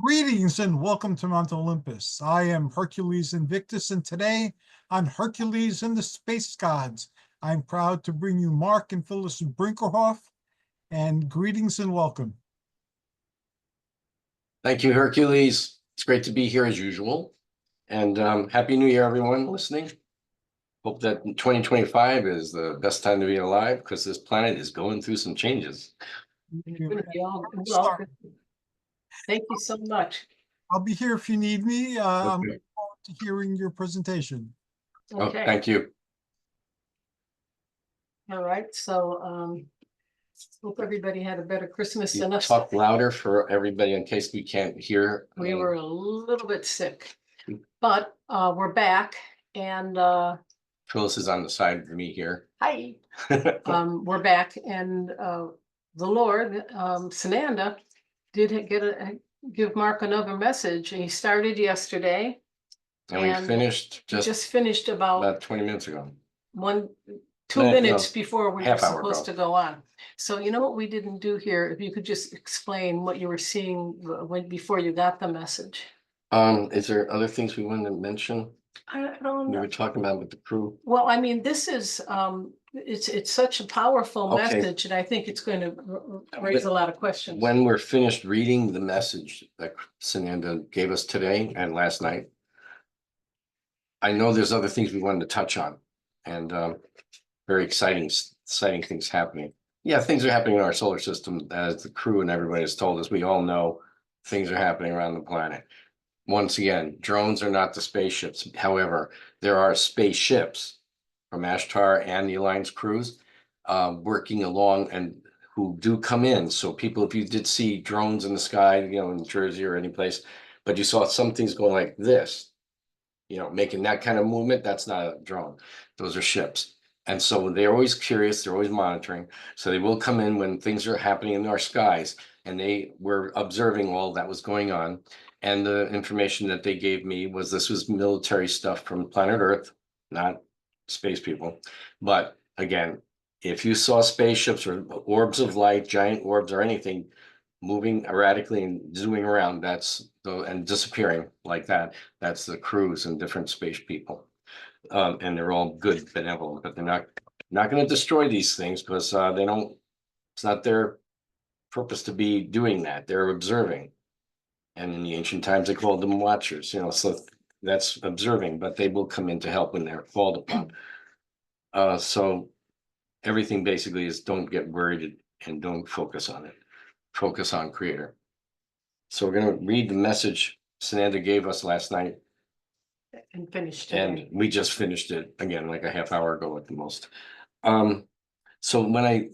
Greetings and welcome to Mount Olympus. I am Hercules Invictus, and today on Hercules and the Space Gods, I'm proud to bring you Marc and Phyllis Brinkerhoff, and greetings and welcome. Thank you, Hercules. It's great to be here as usual. And Happy New Year, everyone listening. Hope that 2025 is the best time to be alive because this planet is going through some changes. Well, thank you so much. I'll be here if you need me. I'm Okay. looking forward to hearing your presentation. Oh, Okay, thank you. all right, so hope everybody had a better Christmas You than us. talk louder for everybody in case we can't hear. We were a little bit sick, but we're back and Phyllis is on the side of me here. hi. We're back and the Lord, Sananda, did give Mark another message. He started yesterday. And we finished just finished about 20 minutes ago. 2 minutes before we were half hour supposed ago. to go on. So you know what we didn't do here? If you could just explain what you were seeing before you got the message. Is there other things we wanted to mention? I don't We know. were talking about with the crew. Well, I mean, this is it's such a powerful Okay. message, and I think it's going to raise a lot of questions. When we're finished reading the message that Sananda gave us today and last night, I know there's other things we wanted to touch on, and very exciting things happening. Yeah, things are happening in our solar system, as the crew and everybody has told us. We all know things are happening around the planet. Once again, drones are not the spaceships. However, there are spaceships from Ashtar and the Alliance crews working along and who do come in. So people, if you did see drones in the sky, in Jersey or any place, but you saw some things going like this, making that kind of movement, that's not a drone. Those are ships. And so they're always curious, they're always monitoring. So they will come in when things are happening in our skies, and they were observing all that was going on. And the information that they gave me was this was military stuff from planet Earth, not space people. But again, if you saw spaceships or orbs of light, giant orbs or anything moving erratically and zooming around, and disappearing like that, that's the crews and different space people. And they're all good, benevolent, but they're not going to destroy these things because they don't. It's not their purpose to be doing that. They're observing, and in the ancient times they called them watchers. So that's observing, but they will come in to help when they're called upon. So everything basically is don't get worried and don't focus on it. Focus on Creator. So we're going to read the message Sananda gave us last night. And finished And today. we just finished it again, like a half hour ago at the most. So when I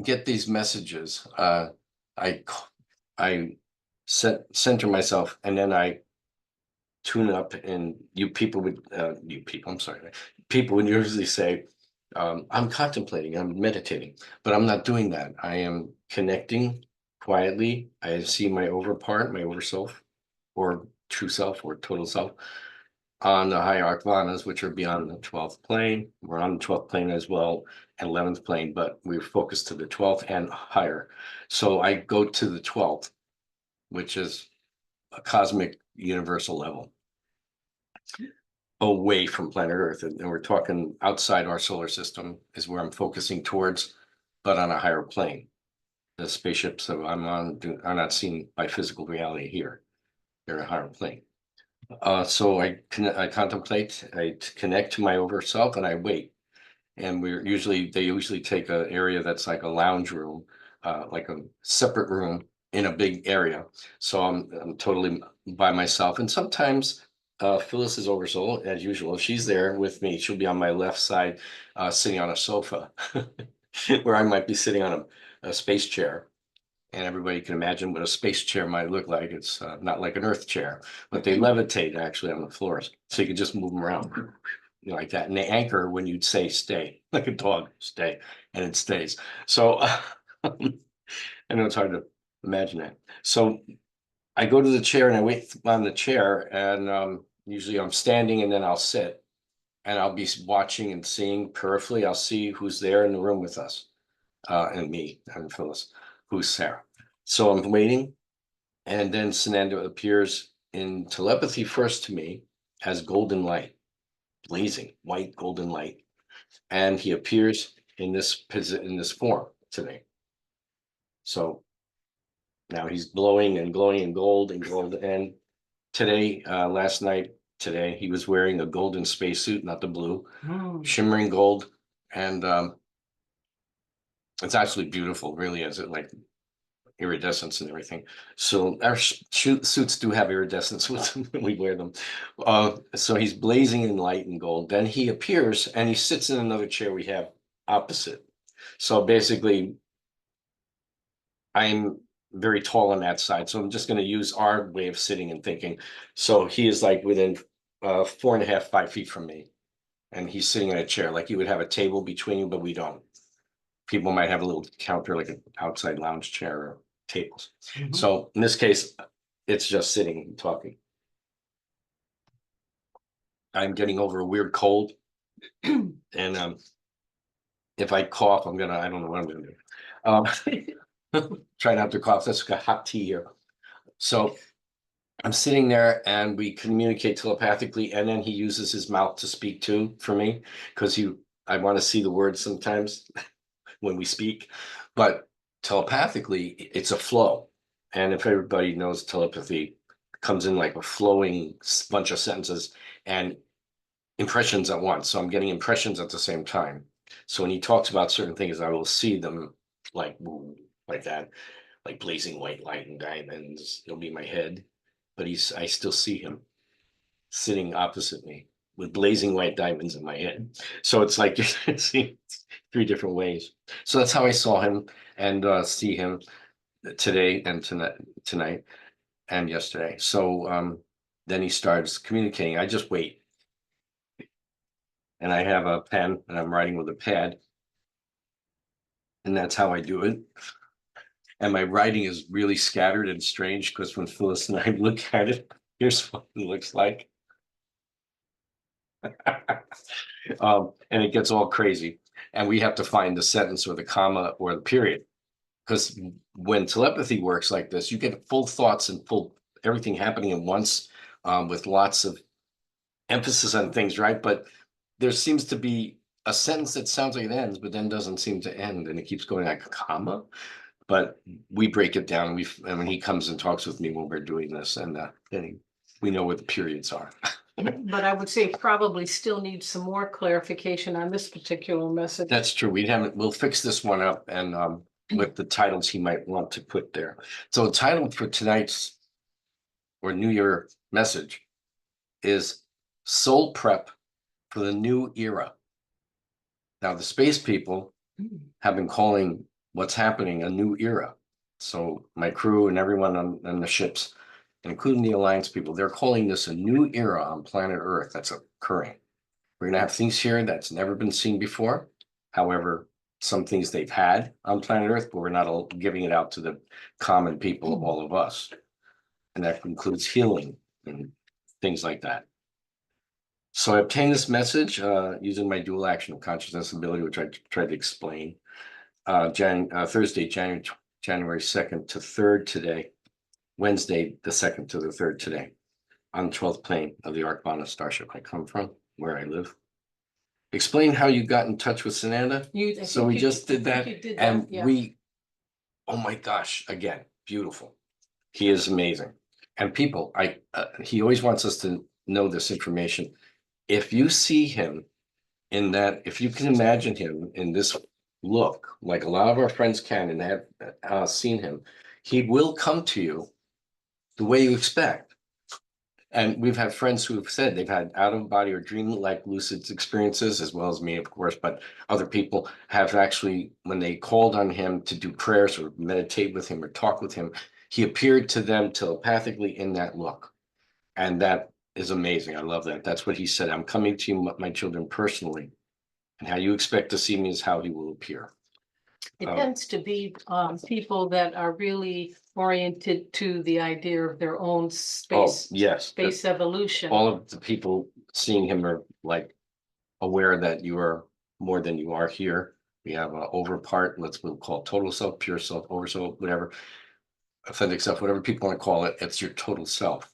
get these messages, I center myself, and then I tune up. And people would usually say, I'm contemplating, I'm meditating, but I'm not doing that. I am connecting quietly. I see my overself, or true self, or total self, on the higher arcanas, which are beyond the 12th plane. We're on the 12th plane as well, and 11th plane, but we're focused to the 12th and higher. So I go to the 12th, which is a cosmic universal level, away from planet Earth. And we're talking outside our solar system is where I'm focusing towards, but on a higher plane. The spaceships that I'm on are not seen by physical reality here. They're a higher plane. So I contemplate, I connect to my overself, and I wait. And they usually take an area that's like a lounge room, like a separate room in a big area. So I'm totally by myself. And sometimes Phyllis is oversoul, as usual. She's there with me. She'll be on my left side, sitting on a sofa, where I might be sitting on a space chair. And everybody can imagine what a space chair might look like. It's not like an earth chair, but they levitate actually on the floors. So you can just move them around like that. And they anchor when you'd say stay, like a dog, stay, and it stays. So I know it's hard to imagine that. So I go to the chair and I wait on the chair, and usually I'm standing, and then I'll sit, and I'll be watching and seeing peripherally. I'll see who's there in the room with us, and me and Phyllis, who's Sarah. So I'm waiting, And then Sananda appears in telepathy first to me as golden light, blazing white golden light. And he appears in this form today. So now he's glowing and glowing in gold and gold. And today, last night, today, he was wearing a golden spacesuit, not the blue, shimmering gold. And it's actually beautiful, really, is it like iridescence and everything. So our suits do have iridescence with them when we wear them. So he's blazing in light and gold. Then he appears and he sits in another chair we have opposite. So basically, I'm very tall on that side. So I'm just going to use our way of sitting and thinking. So he is like within 4.5, 5 feet from me. And he's sitting in a chair, like you would have a table between you, but we don't. People might have a little counter, like an outside lounge chair or tables. So in this case, it's just sitting and talking. I'm getting over a weird cold. And if I cough, I don't know what I'm gonna do. Try not to cough. That's got hot tea here. So I'm sitting there and we communicate telepathically, and then he uses his mouth to speak too for me, because I want to see the words sometimes when we speak, but telepathically it's a flow. And if everybody knows, telepathy comes in like a flowing bunch of sentences and impressions at once. So I'm getting impressions at the same time. So when he talks about certain things, I will see them like that, like blazing white light and diamonds. It'll be my head, but I still see him sitting opposite me with blazing white diamonds in my head. So it's like you see 3 different ways. So that's how I saw him and see him today and tonight and yesterday. So then he starts communicating. I just wait. And I have a pen and I'm writing with a pad. And that's how I do it. And my writing is really scattered and strange, because when Phyllis and I look at it, here's what it looks like. And it gets all crazy. And we have to find the sentence or the comma or the period. Because when telepathy works like this, you get full thoughts and full everything happening at once, with lots of emphasis on things, right? But there seems to be a sentence that sounds like it ends, but then doesn't seem to end, and it keeps going like a comma. But we break it down. And when he comes and talks with me when we're doing this, and then we know what the periods are. But I would say probably still needs some more clarification on this particular message. That's true. We'll fix this one up, and with the titles he might want to put there. So the title for tonight's or New Year message is Soul Prep for the New Era. Now, the space people have been calling what's happening a new era. So my crew and everyone on the ships, including the Alliance people, they're calling this a new era on planet Earth that's occurring. We're going to have things here that's never been seen before. However, some things they've had on planet Earth, but we're not giving it out to the common people, all of us. And that includes healing and things like that. So I obtained this message using my dual action of consciousness ability, which I tried to explain. Thursday, January 2nd to 3rd today, Wednesday, the 2nd to the 3rd today, on the 12th plane of the Arcana starship I come from, where I live. Explain how you got in touch with Sananda. So we just did that, and oh my gosh, again, beautiful. He is amazing. And people, he always wants us to know this information. If you see him in that, if you can imagine him in this look, like a lot of our friends can and have seen him, he will come to you the way you expect. And we've had friends who have said they've had out-of-body or dream-like lucid experiences, as well as me, of course, but other people have actually, when they called on him to do prayers or meditate with him or talk with him, he appeared to them telepathically in that look. And that is amazing. I love that. That's what he said. I'm coming to you, my children, personally. And how you expect to see me is how he will appear. It tends to be people that are really oriented to the idea of their own space. Yes. Space evolution. All of the people seeing him are like aware that you are more than you are here. We have an over part, we'll call total self, pure self, over self, whatever. authentic self, whatever people want to call it, it's your total self.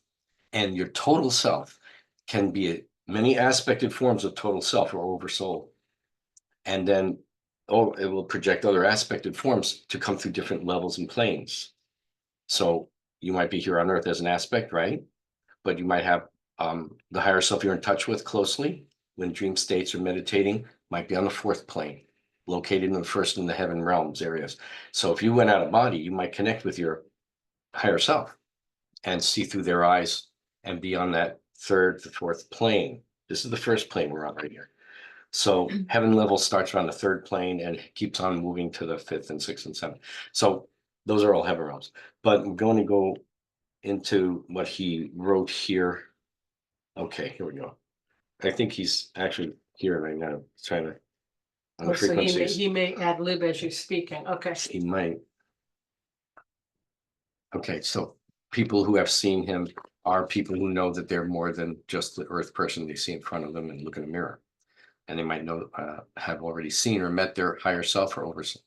And your total self can be many aspected forms of total self or oversoul. And then it will project other aspected forms to come through different levels and planes. So you might be here on earth as an aspect, right? But you might have the higher self you're in touch with closely when dream states or meditating might be on the fourth plane, located in the first in the heaven realms areas. So if you went out of body, you might connect with your higher self and see through their eyes and be on that third to fourth plane. This is the first plane we're on right here. So heaven level starts around the third plane and keeps on moving to the fifth and sixth and seventh. So those are all heaven realms. But I'm going to go into what he wrote here. Okay, here we go. I think he's actually here right now, trying to on the Oh, so frequencies. he may ad lib as you're speaking, okay. He might. Okay, so people who have seen him are people who know that they're more than just the earth person they see in front of them and look in a mirror. And they might know, have already seen or met their higher self or oversoul.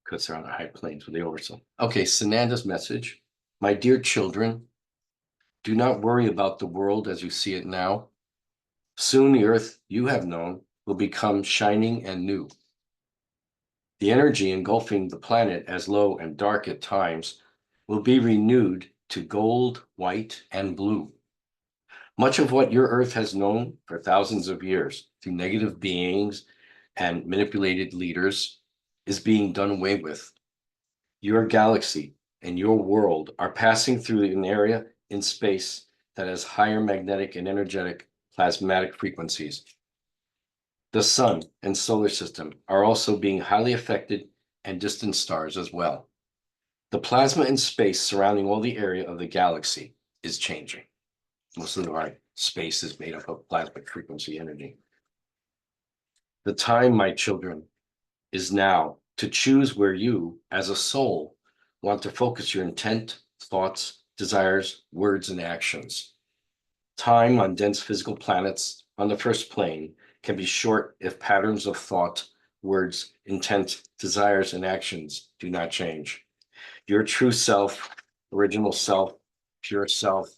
Because they're on the high planes with the oversoul. Okay, Sananda's message. My dear children, do not worry about the world as you see it now. Soon the earth you have known will become shining and new. The energy engulfing the planet as low and dark at times will be renewed to gold, white, and blue. Much of what your earth has known for thousands of years through negative beings and manipulated leaders is being done away with. Your galaxy and your world are passing through an area in space that has higher magnetic and energetic plasmatic frequencies. The sun and solar system are also being highly affected, and distant stars as well. The plasma in space surrounding all the area of the galaxy is changing. Most of our space is made up of plasmic frequency energy. The time, my children, is now to choose where you, as a soul, want to focus your intent, thoughts, desires, words, and actions. Time on dense physical planets on the first plane can be short if patterns of thought, words, intent, desires, and actions do not change. Your true self, original self, pure self,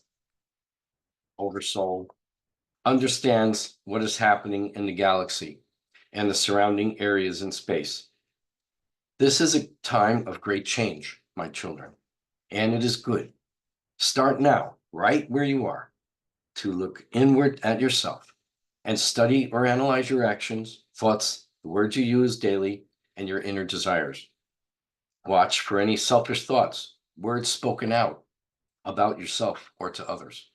oversoul, understands what is happening in the galaxy and the surrounding areas in space. This is a time of great change, my children, and it is good. Start now, right where you are, to look inward at yourself and study or analyze your actions, thoughts, the words you use daily, and your inner desires. Watch for any selfish thoughts, words spoken out about yourself or to others.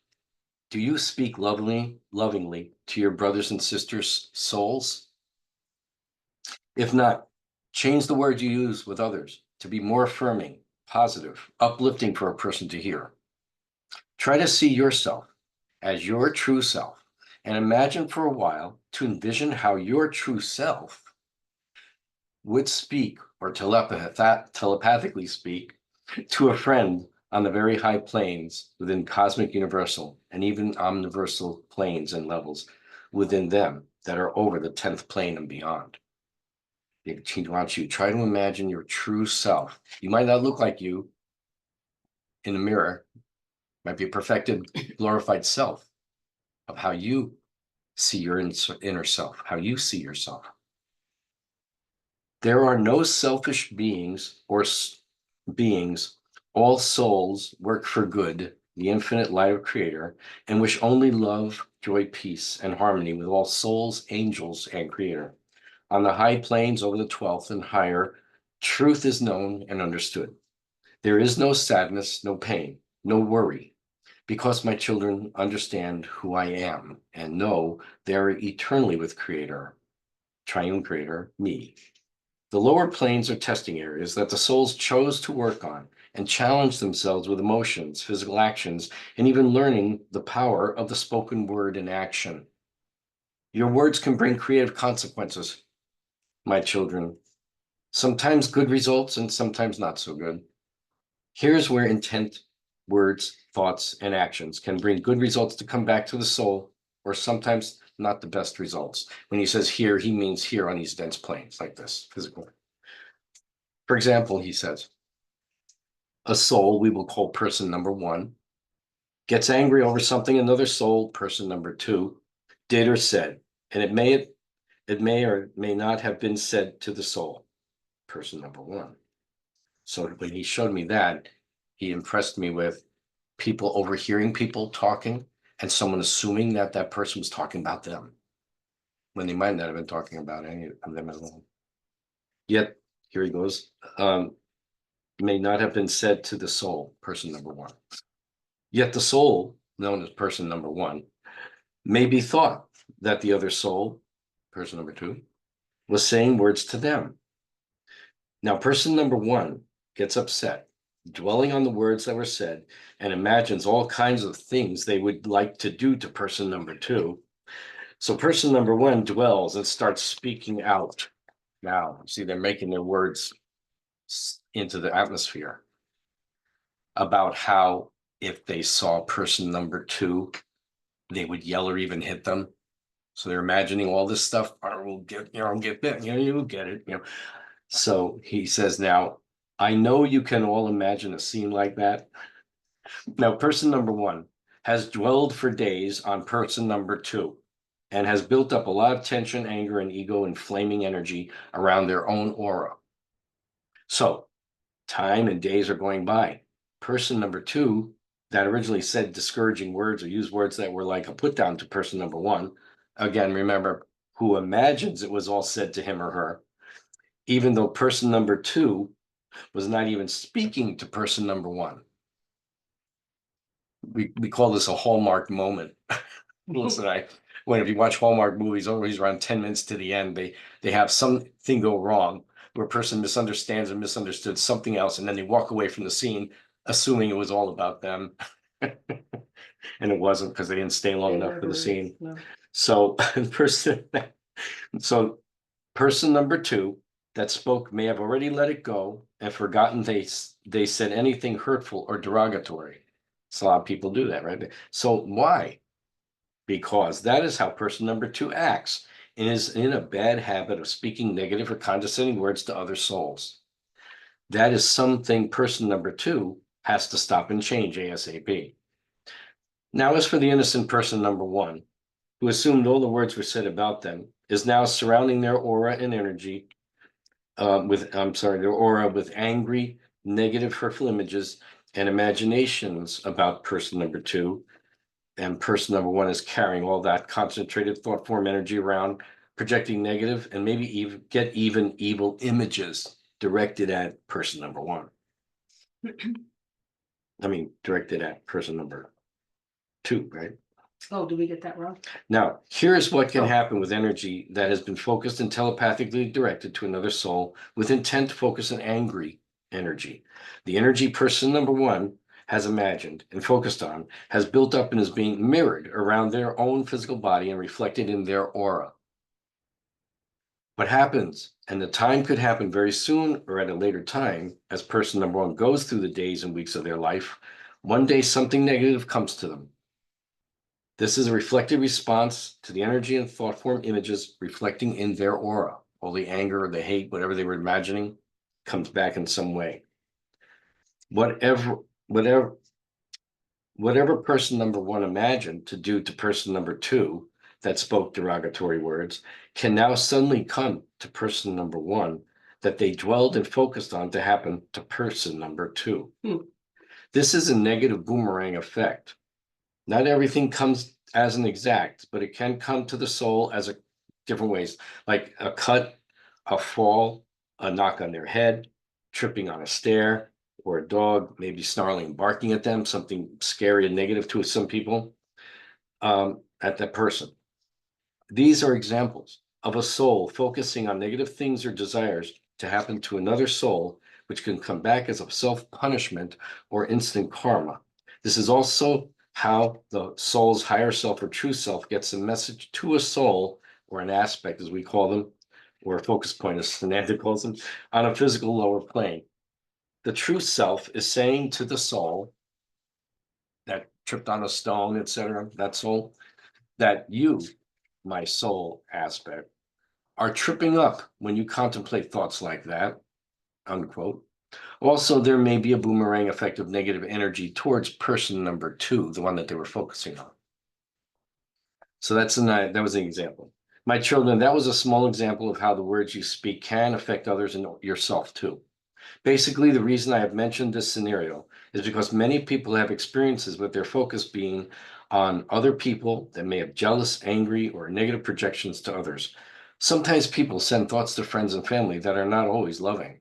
Do you speak lovingly to your brothers and sisters' souls? If not, change the words you use with others to be more affirming, positive, uplifting for a person to hear. Try to see yourself as your true self and imagine for a while to envision how your true self would speak or telepathically speak to a friend on the very high planes within cosmic universal and even omniversal planes and levels within them that are over the 10th plane and beyond. He wants you to try to imagine your true self. You might not look like you in the mirror, might be a perfected, glorified self of how you see your inner self, how you see yourself. There are no selfish beings or beings. All souls work for good, the infinite light of Creator, and wish only love, joy, peace, and harmony with all souls, angels, and Creator. On the high planes over the 12th and higher, truth is known and understood. There is no sadness, no pain, no worry, because my children understand who I am and know they're eternally with Creator, Triune Creator, me. The lower planes are testing areas that the souls chose to work on and challenge themselves with emotions, physical actions, and even learning the power of the spoken word in action. Your words can bring creative consequences, my children. Sometimes good results and sometimes not so good. Here's where intent, words, thoughts, and actions can bring good results to come back to the soul, or sometimes not the best results. When he says here, he means here on these dense planes like this, physical. For example, he says, a soul we will call person number one, gets angry over something another soul, person number two, did or said, and it may or may not have been said to the soul, person number one. So when he showed me that, he impressed me with people overhearing people talking and someone assuming that that person was talking about them when they might not have been talking about any of them at all. Yet, here he goes, may not have been said to the soul, person number one. Yet the soul, known as person number one, may be thought that the other soul, person number two, was saying words to them. Now, person number one gets upset, dwelling on the words that were said, and imagines all kinds of things they would like to do to person number two. So person number one dwells and starts speaking out. Now, see, they're making their words into the atmosphere about how if they saw person number two, they would yell or even hit them. So they're imagining all this stuff. Or we'll get, I'll get that, you'll get it, So he says, now, I know you can all imagine a scene like that. Now, person number one has dwelled for days on person number two and has built up a lot of tension, anger, and ego and flaming energy around their own aura. So time and days are going by. Person number two that originally said discouraging words or used words that were like a put down to person number one, again, remember, who imagines it was all said to him or her, even though person number two was not even speaking to person number one. We call this a Hallmark moment. Listen, when if you watch Hallmark movies, always around 10 minutes to the end, they have something go wrong where a person misunderstands and misunderstood something else, and then they walk away from the scene assuming it was all about them. And it wasn't, because they didn't stay long enough for the scene. No. So person number two that spoke may have already let it go and forgotten they said anything hurtful or derogatory. So a lot of people do that, right? So why? Because that is how person number two acts and is in a bad habit of speaking negative or condescending words to other souls. That is something person number two has to stop and change ASAP. Now, as for the innocent person number one, who assumed all the words were said about them, is now surrounding their aura and energy their aura with angry, negative, hurtful images and imaginations about person number two. And person number one is carrying all that concentrated thought form energy around, projecting negative and maybe even evil images directed at person number one. I mean, directed at person number two, right? Oh, did we get that wrong? Now, here's what can Oh. happen with energy that has been focused and telepathically directed to another soul with intent, focus, and angry energy. The energy person number one has imagined and focused on has built up and is being mirrored around their own physical body and reflected in their aura. What happens, and the time could happen very soon or at a later time, as person number one goes through the days and weeks of their life, one day something negative comes to them. This is a reflected response to the energy and thought form images reflecting in their aura. All the anger or the hate, whatever they were imagining, comes back in some way. Whatever person number one imagined to do to person number two that spoke derogatory words can now suddenly come to person number one that they dwelled and focused on to happen to person number two. This is a negative boomerang effect. Not everything comes as an exact, but it can come to the soul as a different ways, like a cut, a fall, a knock on their head, tripping on a stair, or a dog maybe snarling and barking at them, something scary and negative to some people, at that person. These are examples of a soul focusing on negative things or desires to happen to another soul, which can come back as a self-punishment or instant karma. This is also how the soul's higher self or true self gets a message to a soul, or an aspect as we call them, or a focus point as Sananda calls them, on a physical lower plane. The true self is saying to the soul that tripped on a stone, etc., that soul, that you, my soul aspect, are tripping up when you contemplate thoughts like that, unquote, Also, there may be a boomerang effect of negative energy towards person number 2, the one that they were focusing on. So that was an example. My children, that was a small example of how the words you speak can affect others and yourself too. Basically, the reason I have mentioned this scenario is because many people have experiences with their focus being on other people that may have jealous, angry, or negative projections to others. Sometimes people send thoughts to friends and family that are not always loving.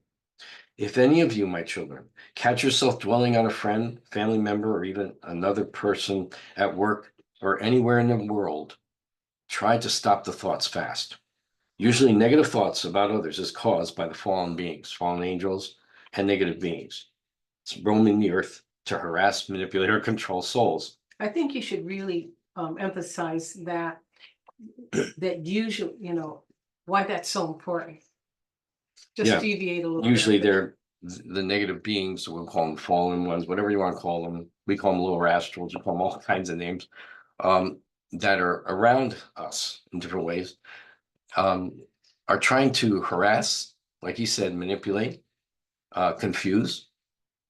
If any of you, my children, catch yourself dwelling on a friend, family member, or even another person at work or anywhere in the world, try to stop the thoughts fast. Usually negative thoughts about others is caused by the fallen beings, fallen angels, and negative beings. It's roaming the earth to harass, manipulate, or control souls. I think you should really emphasize that, that usually, why that's so important. Just Yeah. deviate a little bit. Usually they're the negative beings, we'll call them fallen ones, whatever you want to call them. We call them lower astrals, we call them all kinds of names, that are around us in different ways, are trying to harass, like you said, manipulate, confuse,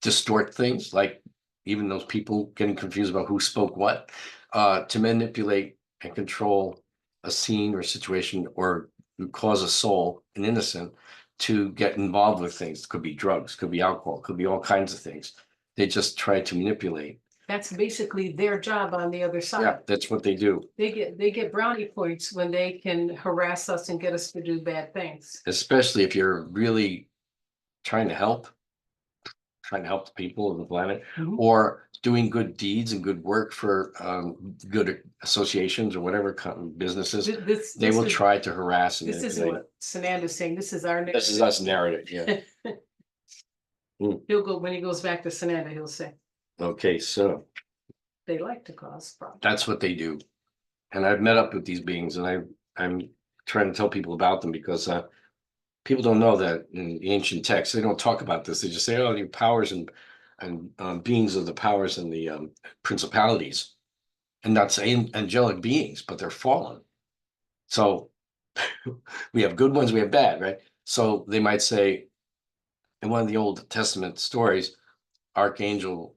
distort things, like even those people getting confused about who spoke what, to manipulate and control a scene or situation, or cause a soul, an innocent, to get involved with things. Could be drugs, could be alcohol, could be all kinds of things. They just try to manipulate. That's basically their job on the other Yeah, side. that's what they do. They get brownie points when they can harass us and get us to do bad things. Especially if you're really trying to help the people of the planet, Mhm. or doing good deeds and good work for good associations or whatever businesses. They will try to harass and This isn't manipulate. what Sananda's saying. This is our. This is us narrative, yeah. He'll go, when he goes back to Sananda, he'll say, Okay, so they like to cause problems. that's what they do. And I've met up with these beings, and I'm trying to tell people about them, because people don't know that in the ancient texts, they don't talk about this. They just say, oh, the powers and beings of the powers and the principalities, and not saying angelic beings, but they're fallen. So we have good ones, we have bad, right? So they might say, in one of the Old Testament stories, Archangel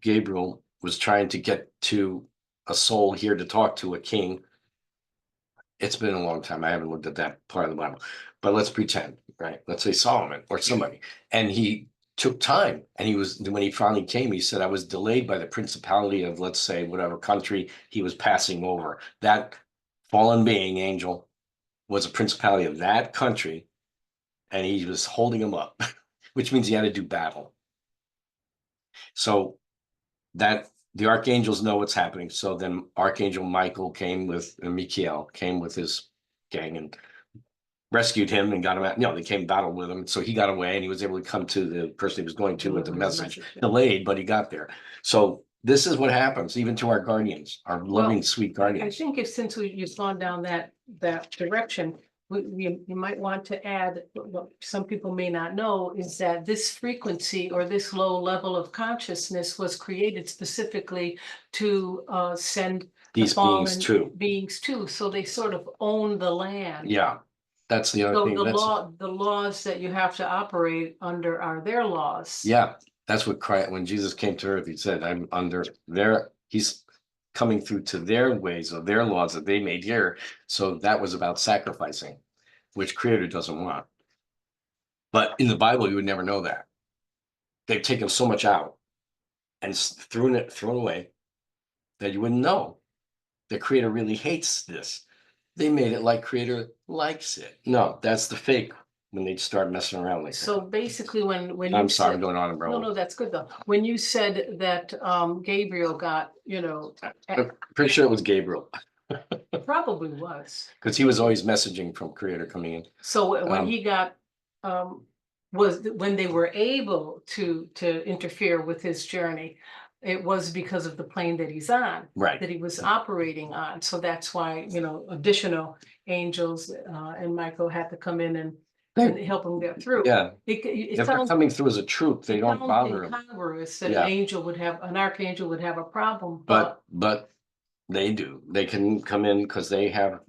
Gabriel was trying to get to a soul here to talk to a king. It's been a long time. I haven't looked at that part of the Bible, but let's pretend, right? Let's say Solomon or somebody. And he took time, and when he finally came, he said, I was delayed by the principality of, let's say, whatever country he was passing over. That fallen being, angel, was a principality of that country, and he was holding him up, which means he had to do battle. So that the archangels know what's happening. So then Archangel Michael Michael came with his gang and rescued him and got him out. They came battle with him. So he got away, and he was able to come to the person he was going to with the message. Delayed, but he got there. So this is what happens even to our guardians, our loving, sweet guardians. I think since you've gone down that direction, you might want to add, what some people may not know, is that this frequency or this low level of consciousness was created specifically to send these beings too. So they sort of own the land. Yeah, that's the other thing. The laws that you have to operate under are their laws. Yeah, that's what Christ, when Jesus came to earth, he said, I'm under he's coming through to their ways of their laws that they made here. So that was about sacrificing, which Creator doesn't want. But in the Bible, you would never know that. They've taken so much out and thrown away that you wouldn't know. The Creator really hates this. They made it like Creator likes it. No, that's the fake, when they start messing around like that. So basically, when I'm sorry, I'm going on, bro. No, that's good though. When you said that Gabriel got, I'm pretty sure it was Gabriel. Probably was. Because he was always messaging from Creator coming in. So when he got was when they were able to interfere with his journey, it was because of the plane that he's on, right, that he was operating on. So that's why, additional angels and Michael had to come in and help him get through. Yeah, if they're coming through as a troop, they don't bother him. Incongruous that an archangel would have a problem, but they do. They can come in because they have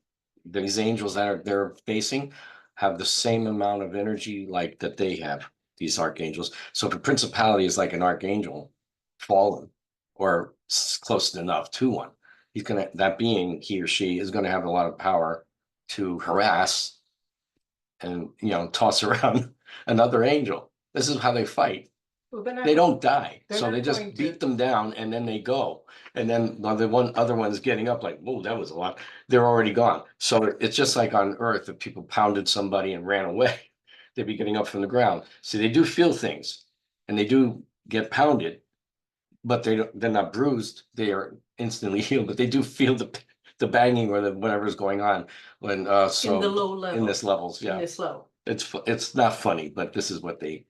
these angels that they're facing have the same amount of energy like that they have. these archangels. So if a principality is like an archangel fallen or close enough to one, that being, he or she is gonna have a lot of power to harass and, toss around another angel. This is how they fight. Well, they're not- They don't die, they're so not they just going to- beat them down and then they go. And then the other one's getting up like, whoa, that was a lot. They're already gone. So it's just like on Earth, if people pounded somebody and ran away, they'd be getting up from the ground. So they do feel things and they do get pounded, but they're not bruised. They are instantly healed, but they do feel the banging or the whatever's going on when In the so low level. in this levels, In yeah. this low. It's not funny, but this is what they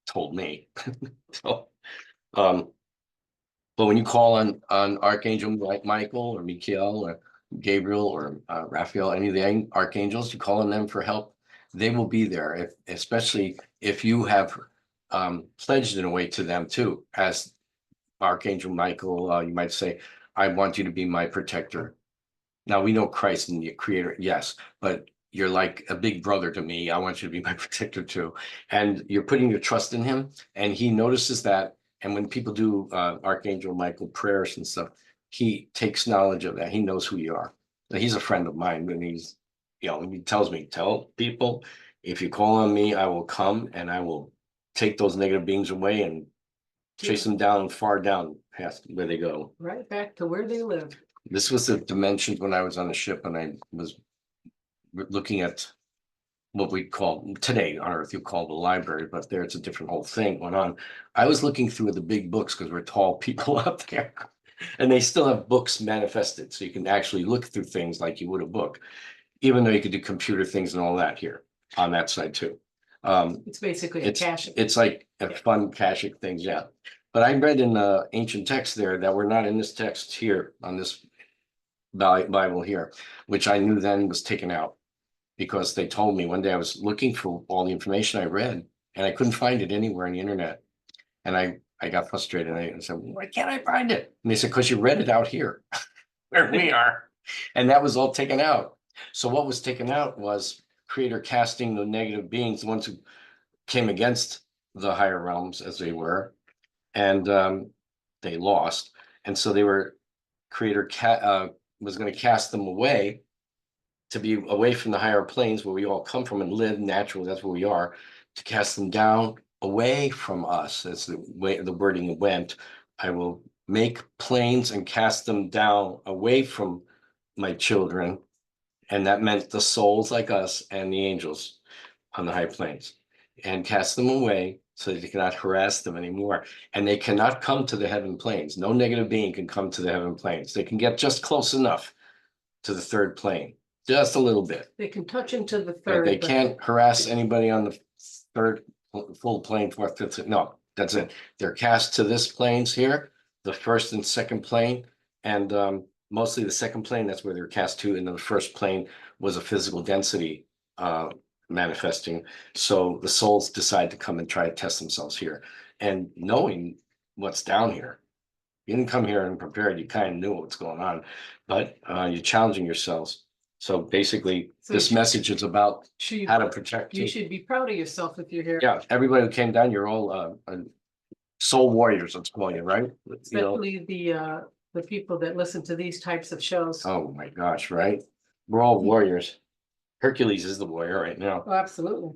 told me. So, but when you call on Archangel like Michael or Michael or Gabriel or Raphael, any of the archangels, you call on them for help, they will be there. Especially if you have pledged in a way to them too, as Archangel Michael, you might say, I want you to be my protector. Now we know Christ and the creator, yes, but you're like a big brother to me. I want you to be my protector too. And you're putting your trust in him and he notices that. And when people do Archangel Michael prayers and stuff, he takes knowledge of that. He knows who you are. Now, he's a friend of mine and he tells me, tell people, if you call on me, I will come and I will take those negative beings away and chase them down far down past where they go. Right back to where they live. This was the dimensions when I was on the ship and I was looking at what we call today on Earth, you call the library, but there it's a different whole thing going on. I was looking through the big books because we're tall people up there and they still have books manifested. So you can actually look through things like you would a book, even though you could do computer things and all that here on that side too. It's basically a cache. It's like a fun caching things, yeah. But I read in the ancient texts there that were not in this text here on this Bible here, which I knew then was taken out because they told me one day I was looking for all the information I read and I couldn't find it anywhere on the internet. And I got frustrated. I said, why can't I find it? And they said, because you read it out here where we are. And that was all taken out. So what was taken out was creator casting the negative beings, the ones who came against the higher realms as they were, and they lost. And so they were creator was going to cast them away to be away from the higher planes where we all come from and live naturally. That's where we are, to cast them down away from us. That's the way the wording went. I will make planes and cast them down away from my children. And that meant the souls like us and the angels on the high planes, and cast them away so that they cannot harass them anymore. And they cannot come to the heaven planes. No negative being can come to the heaven planes. They can get just close enough to the third plane, just a little bit. They can touch into the But third. they can't harass anybody on the third full plane, fourth, fifth. No, that's it. They're cast to this planes here, the first and second plane. And mostly the second plane, that's where they're cast to. And the first plane was a physical density manifesting. So the souls decide to come and try to test themselves here. And knowing what's down here, you didn't come here unprepared, you kind of knew what's going on, but you're challenging yourselves. So basically, So this message is about how to protect You you. should be proud of yourself if you're here. Yeah, everybody who came down, you're all soul warriors, let's call you, right? You know, Especially the people that listen to these types of shows. oh my gosh, right? We're all warriors. Hercules is the warrior right now. Oh, absolutely.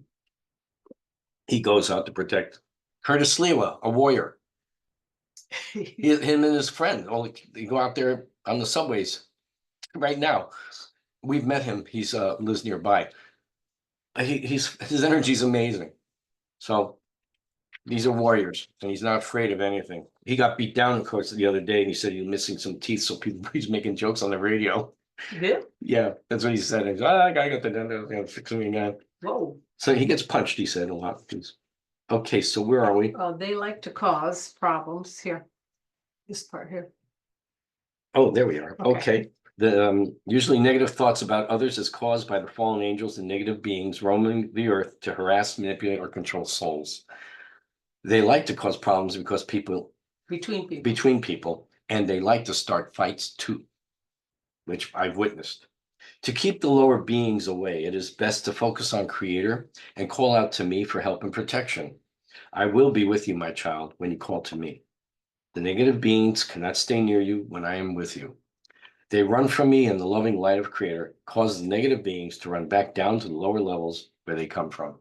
He goes out to protect Curtis Lewa, a warrior. Him and his friend, they go out there on the subways right now. We've met him. He's lives nearby. His energy is amazing. So these are warriors, and he's not afraid of anything. He got beat down, of course, the other day, and he said he was missing some teeth, so he's making jokes on the radio. Yeah. Yeah, that's what he said. He's, I got the dentist, fix me again. Whoa. So he gets punched, he said a lot. Okay, so where are we? They like to cause problems here. This part here. Oh, there we are. Okay. Okay. The usually negative thoughts about others is caused by the fallen angels and negative beings roaming the earth to harass, manipulate, or control souls. They like to cause problems because between people, and they like to start fights too, which I've witnessed. To keep the lower beings away, it is best to focus on Creator and call out to me for help and protection. I will be with you, my child, when you call to me. The negative beings cannot stay near you when I am with you. They run from me, and the loving light of Creator causes the negative beings to run back down to the lower levels where they come from.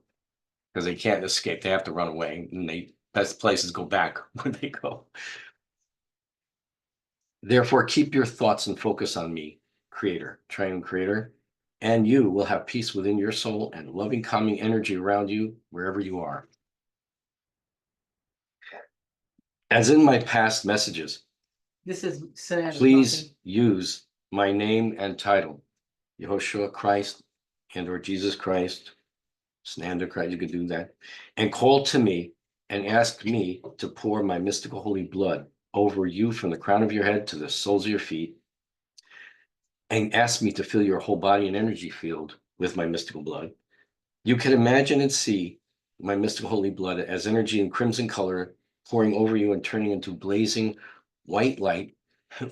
Because they can't escape, they have to run away, and the best places go back where they go. Therefore, keep your thoughts and focus on me, Creator, Triune Creator, and you will have peace within your soul and loving, calming energy around you wherever you are. As in my past messages, This is Sananda please talking. use my name and title, Yehoshua Christ and or Jesus Christ, Sananda Christ, you could do that, and call to me and ask me to pour my mystical holy blood over you from the crown of your head to the soles of your feet, and ask me to fill your whole body and energy field with my mystical blood. You can imagine and see my mystical holy blood as energy in crimson color pouring over you and turning into blazing white light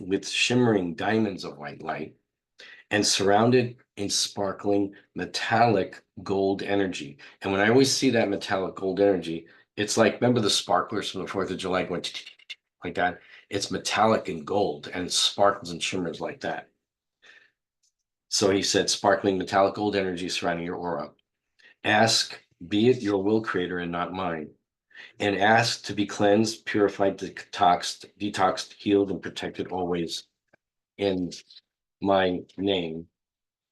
with shimmering diamonds of white light and surrounded in sparkling metallic gold energy. And when I always see that metallic gold energy, it's like, remember the sparklers from the 4th of July going like that? It's metallic and gold and it sparkles and shimmers like that. So he said, sparkling metallic gold energy surrounding your aura. Ask, be it your will, Creator, and not mine. And ask to be cleansed, purified, detoxed, healed, and protected always in my name.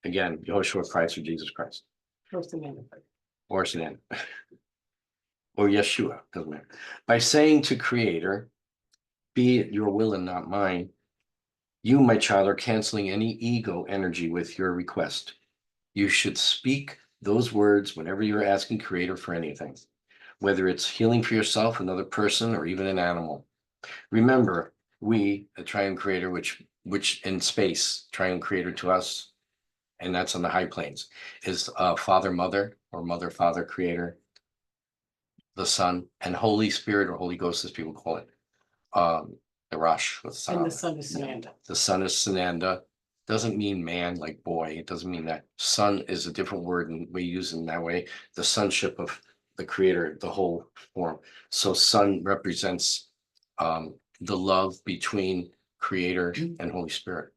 Again, Yehoshua Christ or Jesus Christ. First Amendment. Or Sananda. Or Yeshua, doesn't matter. By saying to Creator, be it your will and not mine, you, my child, are canceling any ego energy with your request. You should speak those words whenever you're asking Creator for anything, whether it's healing for yourself, another person, or even an animal. Remember, we, the Triune Creator, which in space, Triune Creator to us, and that's on the high planes, is Father, Mother, or Mother, Father, Creator, the Son, and Holy Spirit, or Holy Ghost, as people call it. The Rosh with And the Sananda. son is Sananda. The Son is Sananda. Doesn't mean man like boy. It doesn't mean that. Son is a different word, and we use it in that way. The sonship of the Creator, the whole form. So Son represents the love between Creator and Holy Spirit,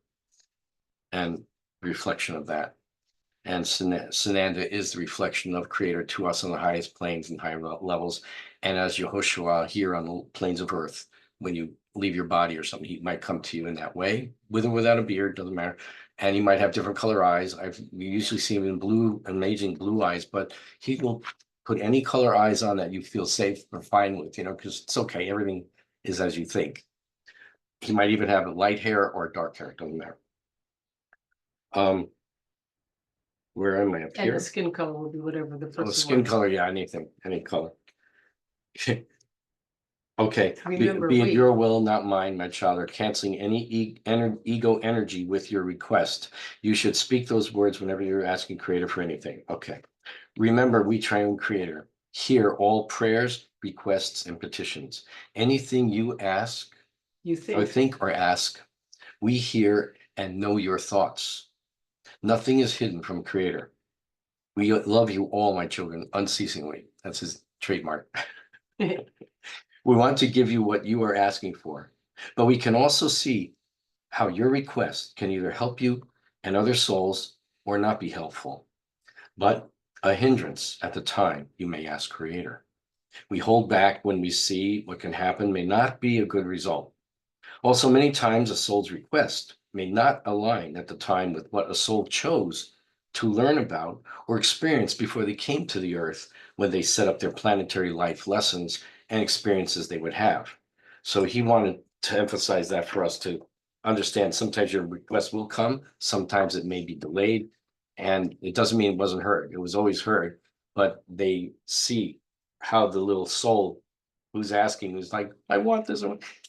and reflection of that. And Sananda is the reflection of Creator to us on the highest planes and higher levels. And as Yehoshua here on the plains of earth, when you leave your body or something, he might come to you in that way, with or without a beard, doesn't matter. And he might have different color eyes. We usually see him in blue, amazing blue eyes, but he will put any color eyes on that you feel safe or fine with, because it's okay. Everything is as you think. He might even have light hair or dark hair, doesn't matter. Where am I up And here? the skin color will be whatever the person Oh, skin wants. color, yeah, anything, any color. Okay, Remember, be it we- your will, not mine, my child, or canceling any ego energy with your request. You should speak those words whenever you're asking Creator for anything. Okay. Remember, we Triune Creator hear all prayers, requests, and petitions. Anything you ask, You or think, think or ask, we hear and know your thoughts. Nothing is hidden from Creator. We love you all, my children, unceasingly. That's his trademark. We want to give you what you are asking for, but we can also see how your request can either help you and other souls or not be helpful, but a hindrance at the time you may ask Creator. We hold back when we see what can happen may not be a good result. Also, many times a soul's request may not align at the time with what a soul chose to learn about or experience before they came to the earth when they set up their planetary life lessons and experiences they would have. So he wanted to emphasize that for us to understand. Sometimes your request will come, sometimes it may be delayed, and it doesn't mean it wasn't heard. It was always heard, but they see how the little soul who's asking, who's like, I want this,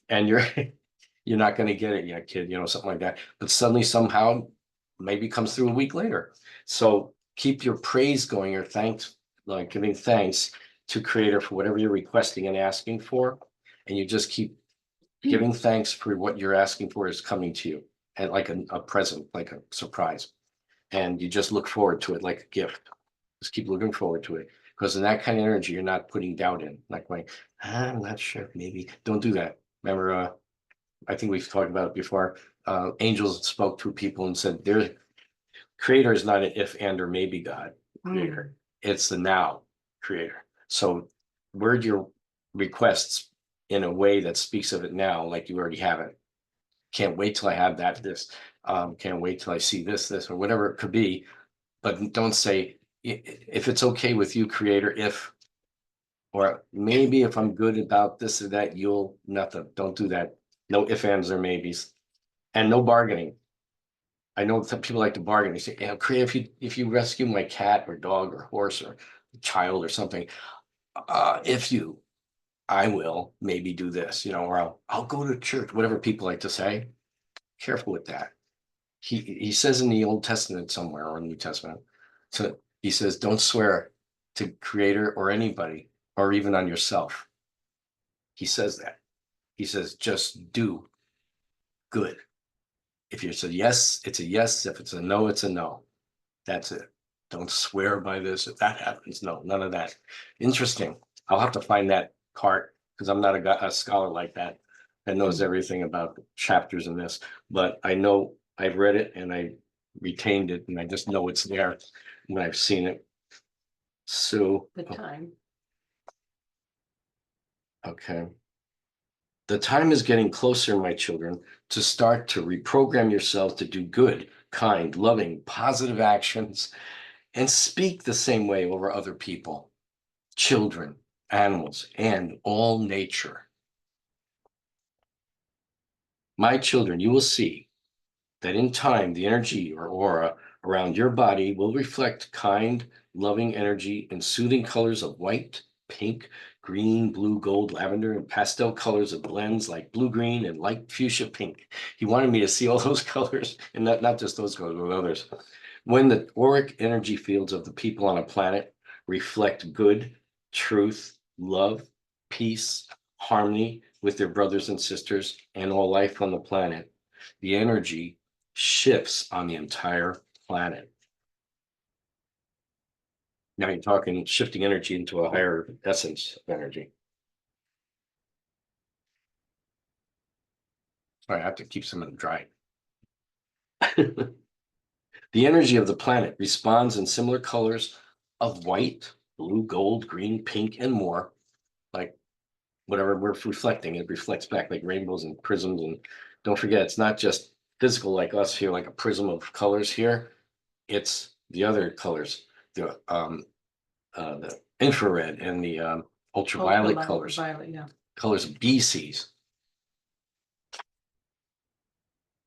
and you're not going to get it yet, kid, something like that. But suddenly, somehow, maybe comes through a week later. So keep your praise going, or thanks, like giving thanks to Creator for whatever you're requesting and asking for. And you just keep giving thanks for what you're asking for is coming to you, and like a present, like a surprise. And you just look forward to it like a gift. Just keep looking forward to it. Because in that kind of energy, you're not putting doubt in, not going, I'm not sure, maybe, don't do that. Remember, I think we've talked about it before. Angels spoke to people and said, their creator is not an if and or maybe God creator. It's the now creator. So word your requests in a way that speaks of it now, like you already have it. Can't wait till I have that, this, can't wait till I see this, or whatever it could be. But don't say, if it's okay with you, creator, if, or maybe if I'm good about this or that, you'll nothing. Don't do that. No ifs, ands, or maybes. And no bargaining. I know some people like to bargain. They say, yeah, creator, if you rescue my cat or dog or horse or child or something, I will maybe do this, or I'll go to church, whatever people like to say. Careful with that. He says in the Old Testament somewhere or New Testament, so he says, don't swear to creator or anybody, or even on yourself. He says that. He says, just do good. If it's a yes, it's a yes. If it's a no, it's a no. That's it. Don't swear by this. If that happens, no, none of that. Interesting. I'll have to find that part because I'm not a scholar like that knows everything about chapters in this. But I know I've read it and I retained it, and I just know it's there when I've seen it. So The time. okay. The time is getting closer, my children, to start to reprogram yourselves to do good, kind, loving, positive actions, and speak the same way over other people, children, animals, and all nature. My children, you will see that in time, the energy or aura around your body will reflect kind, loving energy in soothing colors of white, pink, green, blue, gold, lavender, and pastel colors of blends like blue, green, and light fuchsia pink. He wanted me to see all those colors, and not just those colors, but others. When the auric energy fields of the people on a planet reflect good, truth, love, peace, harmony with their brothers and sisters and all life on the planet, the energy shifts on the entire planet. Now you're talking shifting energy into a higher essence of energy. Sorry, I have to keep some of them dry. The energy of the planet responds in similar colors of white, blue, gold, green, pink, and more. Like whatever we're reflecting, it reflects back like rainbows and prisms. And don't forget, it's not just physical like us here, like a prism of colors here. It's the other colors, the infrared and the ultraviolet colors, Yeah. colors of BCs.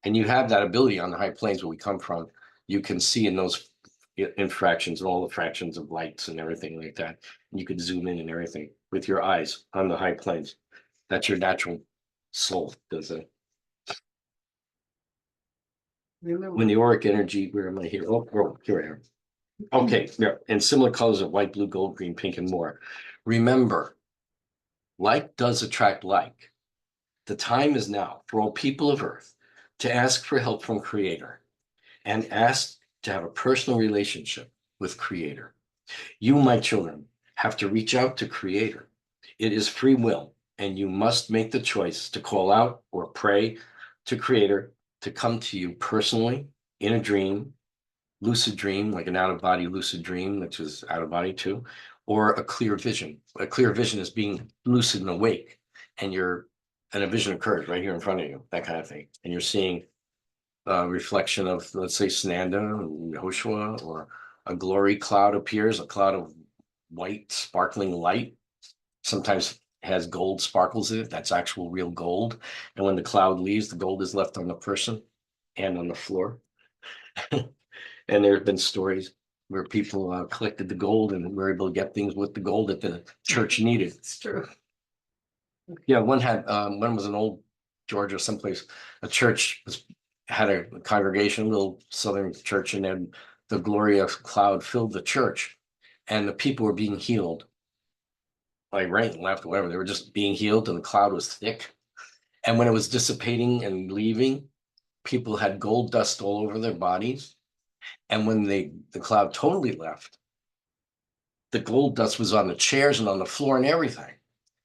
And you have that ability on the high planes where we come from. You can see in those infractions and all the fractions of lights and everything like that. And you can zoom in and everything with your eyes on the high planes. That's your natural soul, does it? Remember. When the auric energy, where am I here? Oh, here I am. Okay, yeah, and similar colors of white, blue, gold, green, pink, and more. Remember, like does attract like. The time is now for all people of Earth to ask for help from Creator and ask to have a personal relationship with Creator. You, my children, have to reach out to Creator. It is free will, and you must make the choice to call out or pray to Creator to come to you personally in a dream, lucid dream, like an out-of-body lucid dream, which is out-of-body too, or a clear vision. A clear vision is being lucid and awake, and a vision occurs right here in front of you, that kind of thing. And you're seeing a reflection of, let's say, Sananda, Yehoshua, or a glory cloud appears, a cloud of white sparkling light. Sometimes has gold sparkles in it. That's actual real gold. And when the cloud leaves, the gold is left on the person and on the floor. And there have been stories where people collected the gold and were able to get things with the gold that the church needed. It's true. Yeah, one was an old Georgia someplace. A church had a congregation, a little southern church, and then the glory of cloud filled the church, and the people were being healed. Like right and left, whatever, they were just being healed, and the cloud was thick. And when it was dissipating and leaving, people had gold dust all over their bodies. And when the cloud totally left, The gold dust was on the chairs and on the floor and everything.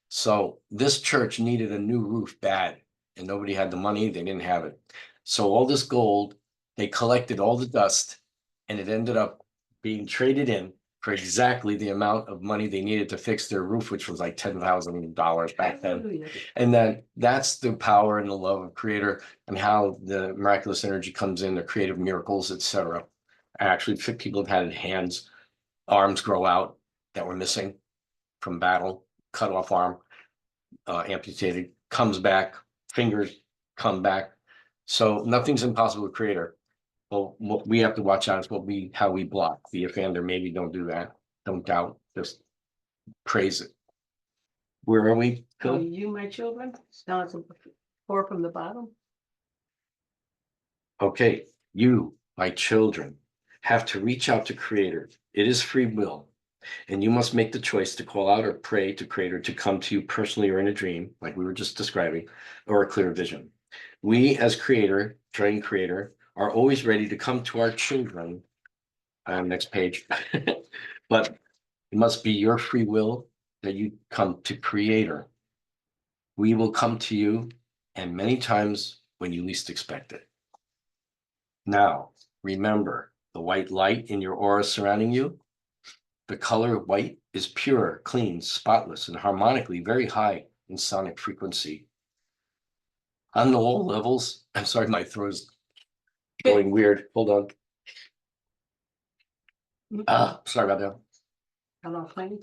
So this church needed a new roof bad, and nobody had the money. They didn't have it. So all this gold, they collected all the dust, and it ended up being traded in for exactly the amount of money they needed to fix their roof, which was like $10,000 back then. Hallelujah. And that's the power and the love of Creator, and how the miraculous energy comes in, the creative miracles, etc. Actually, people have had hands, arms grow out that were missing from battle, cut off arm, amputated, comes back, fingers come back. So nothing's impossible with Creator. Well, what we have to watch out is how we block. Be a fan, or maybe don't do that. Don't doubt, just praise it. Where are we, So Phil? you, my children, down to 4 from the bottom. Okay, you, my children, have to reach out to Creator. It is free will, and you must make the choice to call out or pray to Creator to come to you personally or in a dream, like we were just describing, or a clear vision. We, as Creator, trained Creator, are always ready to come to our children. Next page. But it must be your free will that you come to Creator. We will come to you, and many times when you least expect it. Now, remember the white light in your aura surrounding you. The color white is pure, clean, spotless, and harmonically very high in sonic frequency. On all levels, I'm sorry, my throat is going weird. Hold on. Sorry about that.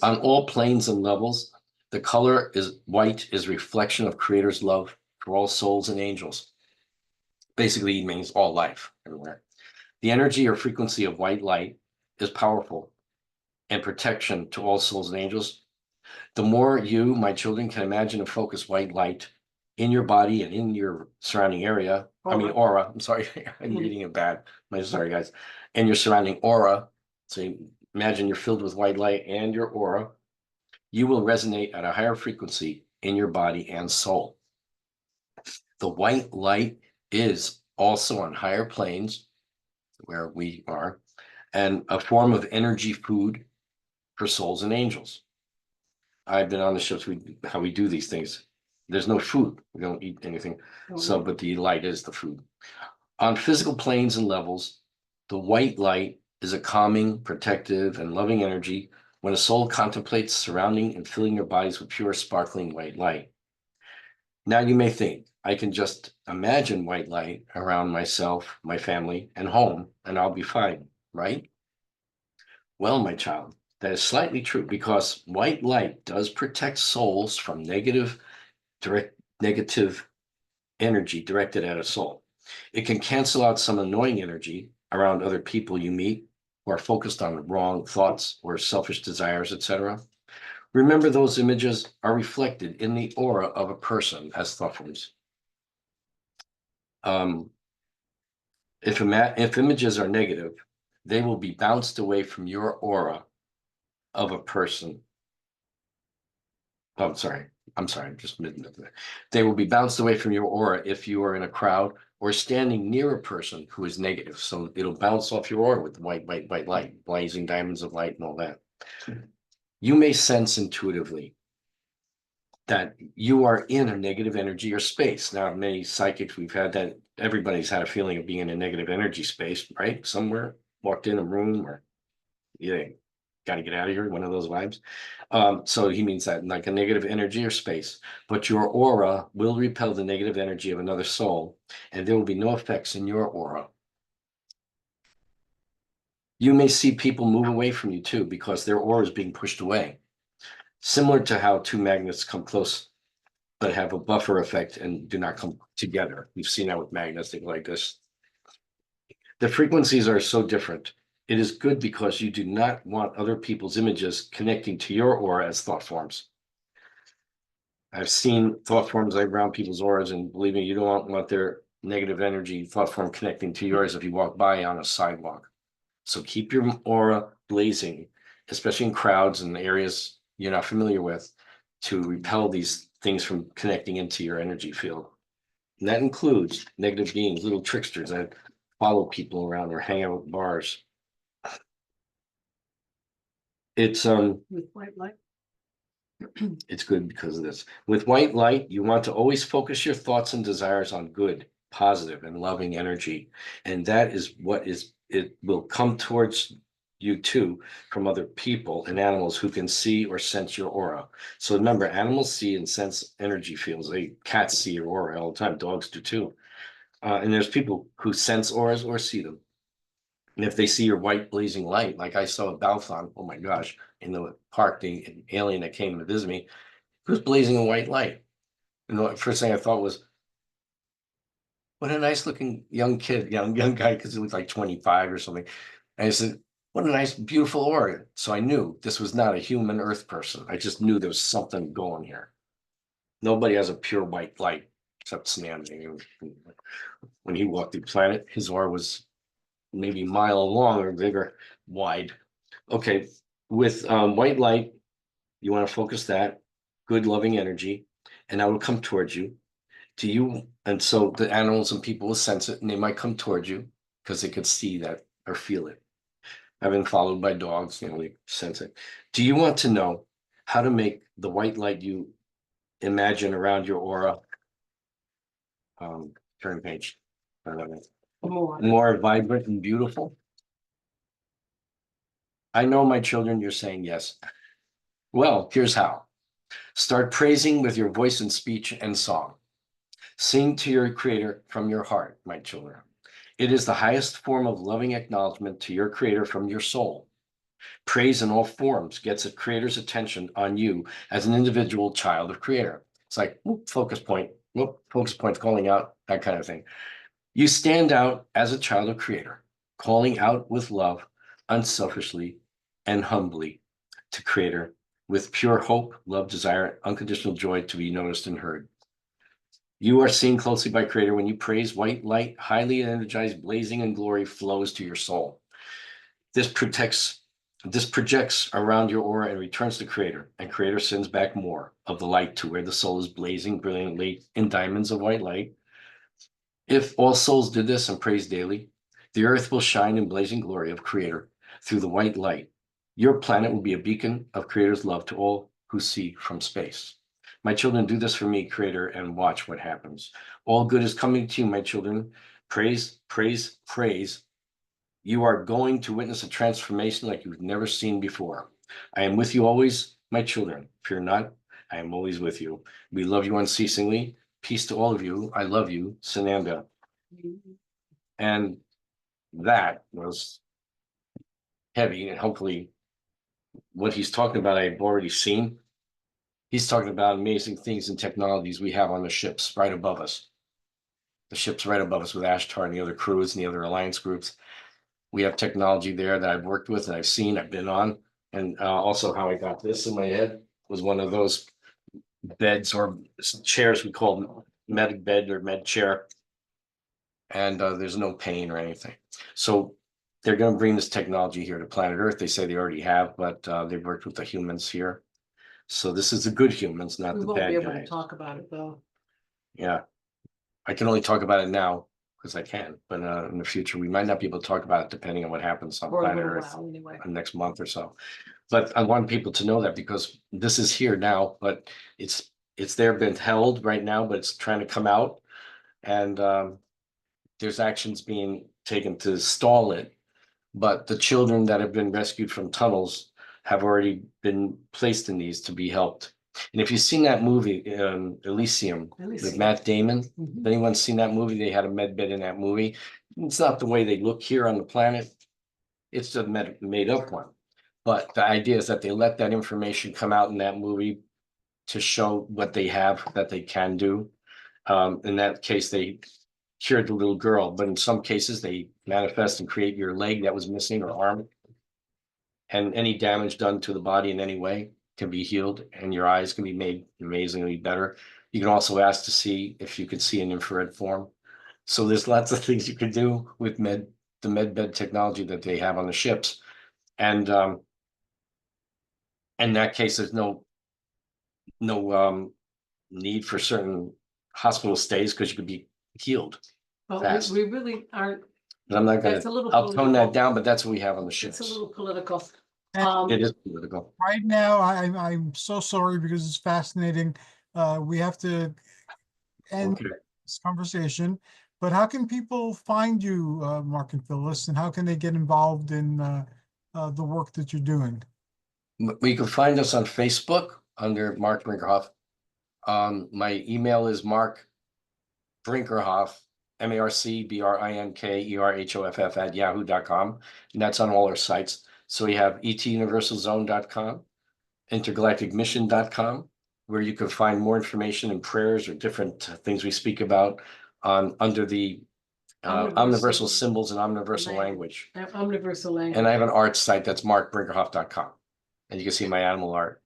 On all planes and levels, the color is white is reflection of Creator's love for all souls and angels. Basically, it means all life everywhere. The energy or frequency of white light is powerful and protection to all souls and angels. The more you, my children, can imagine and focus white light in your body and in your surrounding area, aura, I'm sorry, I'm reading it bad. I'm sorry, guys. And your surrounding aura. So you imagine you're filled with white light and your aura. You will resonate at a higher frequency in your body and soul. The white light is also on higher planes, where we are, and a form of energy food for souls and angels. I've been on the shows, how we do these things. There's no food. We don't eat anything. But the light is the food. On physical planes and levels, the white light is a calming, protective, and loving energy when a soul contemplates surrounding and filling their bodies with pure, sparkling white light. Now you may think, I can just imagine white light around myself, my family, and home, and I'll be fine, right? Well, my child, that is slightly true, because white light does protect souls from negative energy directed at a soul. It can cancel out some annoying energy around other people you meet who are focused on wrong thoughts or selfish desires, etc. Remember, those images are reflected in the aura of a person as thought forms. If images are negative, they will be bounced away from your aura of a person. Oh, I'm sorry, just they will be bounced away from your aura if you are in a crowd or standing near a person who is negative. So it'll bounce off your aura with white light, blazing diamonds of light and all that. You may sense intuitively that you are in a negative energy or space. Now, many psychics we've had that everybody's had a feeling of being in a negative energy space, right? Somewhere, walked in a room, or yeah, got to get out of here, one of those vibes. So he means that like a negative energy or space, but your aura will repel the negative energy of another soul, and there will be no effects in your aura. You may see people move away from you too, because their aura is being pushed away. Similar to how two magnets come close, but have a buffer effect and do not come together. We've seen that with magnets, they go like this. The frequencies are so different. It is good because you do not want other people's images connecting to your aura as thought forms. I've seen thought forms around people's auras, and believe me, you don't want their negative energy thought form connecting to yours if you walk by on a sidewalk. So keep your aura blazing, especially in crowds and areas you're not familiar with, to repel these things from connecting into your energy field. And that includes negative beings, little tricksters that follow people around or hang out at bars. It's, With white light. it's good because of this. With white light, you want to always focus your thoughts and desires on good, positive, and loving energy. And that is what it will come towards you too from other people and animals who can see or sense your aura. So remember, animals see and sense energy fields. Cats see your aura all the time. Dogs do too. And there's people who sense auras or see them. And if they see your white blazing light, like I saw a Balthon, oh my gosh, in the park, the alien that came to visit me, he was blazing a white light. And the first thing I thought was, what a nice looking young kid, young guy, because he looked like 25 or something. And I said, what a nice, beautiful aura. So I knew this was not a human earth person. I just knew there was something going here. Nobody has a pure white light except Sananda. When he walked the planet, his aura was maybe a mile long or bigger, wide. Okay, with white light, you want to focus that good, loving energy, and that will come towards you. And so the animals and people will sense it, and they might come towards you because they could see that or feel it. I've been followed by dogs, they sense it. Do you want to know how to make the white light you imagine around your aura? Turn page. More vibrant and beautiful? I know, my children, you're saying yes. Well, here's how. Start praising with your voice and speech and song. Sing to your creator from your heart, my children. It is the highest form of loving acknowledgement to your creator from your soul. Praise in all forms gets a creator's attention on you as an individual child of creator. It's like, whoop, focus point, calling out, that kind of thing. You stand out as a child of creator, calling out with love, unselfishly and humbly to creator, with pure hope, love, desire, unconditional joy to be noticed and heard. You are seen closely by creator when you praise. White light, highly energized, blazing in glory, flows to your soul. This projects around your aura and returns to creator, and creator sends back more of the light to where the soul is blazing brilliantly in diamonds of white light. If all souls did this and praise daily, the earth will shine in blazing glory of creator through the white light. Your planet will be a beacon of creator's love to all who see from space. My children, do this for me, creator, and watch what happens. All good is coming to you, my children. Praise, praise, praise. You are going to witness a transformation like you've never seen before. I am with you always, my children. Fear not, I am always with you. We love you unceasingly. Peace to all of you. I love you, Sananda. And that was heavy, and hopefully what he's talking about, I've already seen. He's talking about amazing things and technologies we have on the ships right above us. The ships right above us with Ashtar and the other crews and the other alliance groups. We have technology there that I've worked with and I've seen, I've been on. And also how I got this in my head was one of those beds or chairs we call med bed or med chair. And there's no pain or anything. So they're going to bring this technology here to planet Earth. They say they already have, but they've worked with the humans here. So this is the good humans, not We the won't be bad able to guys. talk about it though. Yeah, I can only talk about it now because I can, but in the future, we might not be able to talk about it depending on what happens on For a planet little Earth while anyway. next month or so. But I want people to know that because this is here now, but it's there, been held right now, but it's trying to come out. And there's actions being taken to stall it. But the children that have been rescued from tunnels have already been placed in these to be helped. And if you've seen that movie, Elysium, with Matt Damon, if anyone's seen that movie, they had a med bed in that movie. It's not the way they look here on the planet. It's a made up one. But the idea is that they let that information come out in that movie to show what they have, that they can do. In that case, they cured the little girl, but in some cases they manifest and create your leg that was missing or arm. And any damage done to the body in any way can be healed, and your eyes can be made amazingly better. You can also ask to see if you could see in infrared form. So there's lots of things you can do with the med bed technology that they have on the ships. And in that case, there's no need for certain hospital stays because you could be healed. But fast. we really aren't, But I'm not That's a gonna, little I'll tone that political. down, but that's what we have on the it's ships. a little political. Um, It is political. Right now, I'm so sorry because it's fascinating. We have to end Okay. this conversation, but how can people find you, Mark and Phyllis, and how can they get involved in the work that you're doing? You can find us on Facebook under Marc Brinkerhoff. My email is Marc Brinkerhoff, MarcBrinkerhoff at yahoo.com. And that's on all our sites. So we have etuniversalzone.com, intergalacticmission.com, where you can find more information and prayers or different things we speak about on under the omniversal symbols and omniversal language. Omniversal language. And I have an art site that's markbrinkerhoff.com. And you can see my animal art.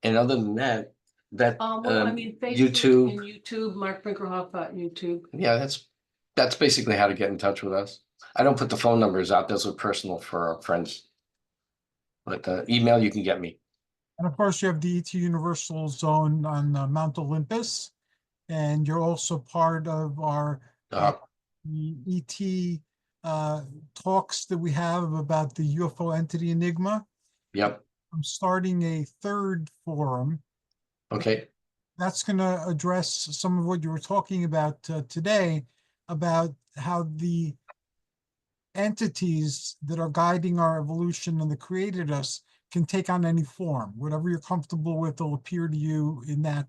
And other than that, Well, I mean, Facebook YouTube. and YouTube, Marc Brinkerhoff YouTube. Yeah, that's basically how to get in touch with us. I don't put the phone numbers out. Those are personal for our friends. But email, you can get me. And of course, you have the ET Universal Zone on Mount Olympus, and you're also part of our the ET talks that we have about the UFO entity enigma. Yep. I'm starting a third forum. Okay. That's going to address some of what you were talking about today, about how the entities that are guiding our evolution and that created us can take on any form. Whatever you're comfortable with will appear to you in that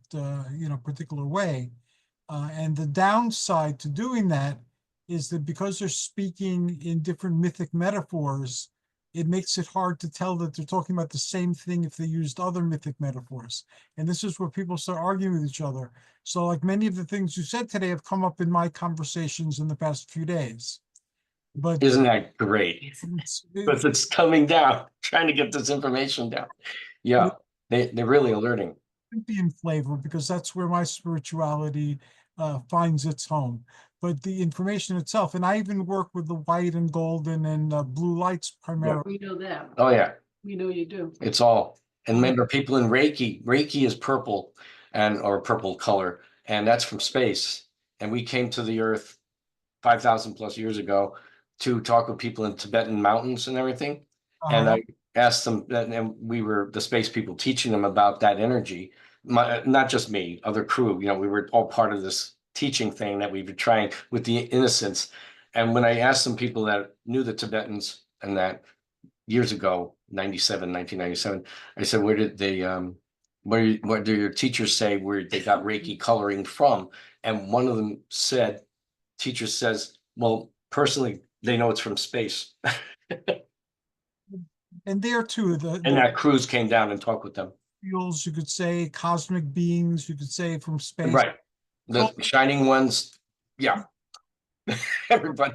particular way. And the downside to doing that is that because they're speaking in different mythic metaphors, it makes it hard to tell that they're talking about the same thing if they used other mythic metaphors. And this is where people start arguing with each other. So like many of the things you said today have come up in my conversations in the past few days. But Isn't that great? it's, Because it's coming down, trying to get this information down. Yeah, they're really alerting. be in flavor because that's where my spirituality finds its home. But the information itself, and I even work with the white and golden and blue lights primarily. We know that. Oh, yeah. We know you do. It's all. And remember, people in Reiki is purple or purple color, and that's from space. And we came to the earth 5,000 plus years ago to talk with people in Tibetan mountains and everything. And I asked them, and we were the space people teaching them about that energy. Not just me, other crew, we were all part of this teaching thing that we were trying with the innocence. And when I asked some people that knew the Tibetans and that years ago, 1997, I said, where did they, what do your teachers say where they got Reiki coloring from? And one of them said, teacher says, well, personally, they know it's from space. And there too, And that cruise came down and talked with them. fuels, you could say cosmic beings, you could say from space. Right. The shining ones. Yeah. Everybody.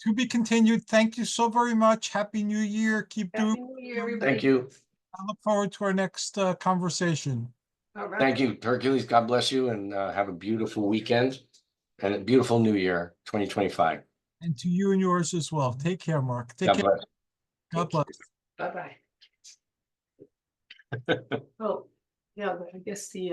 To be continued. Thank you so very much. Happy New Year. Keep Happy doing. New Year, everybody. Thank you. I look forward to our next conversation. All right. Thank you, Hercules. God bless you and have a beautiful weekend and a beautiful new year, 2025. And to you and yours as well. Take care, Mark. Take God care. bless. God bless. Bye-bye. Oh, yeah, but I guess the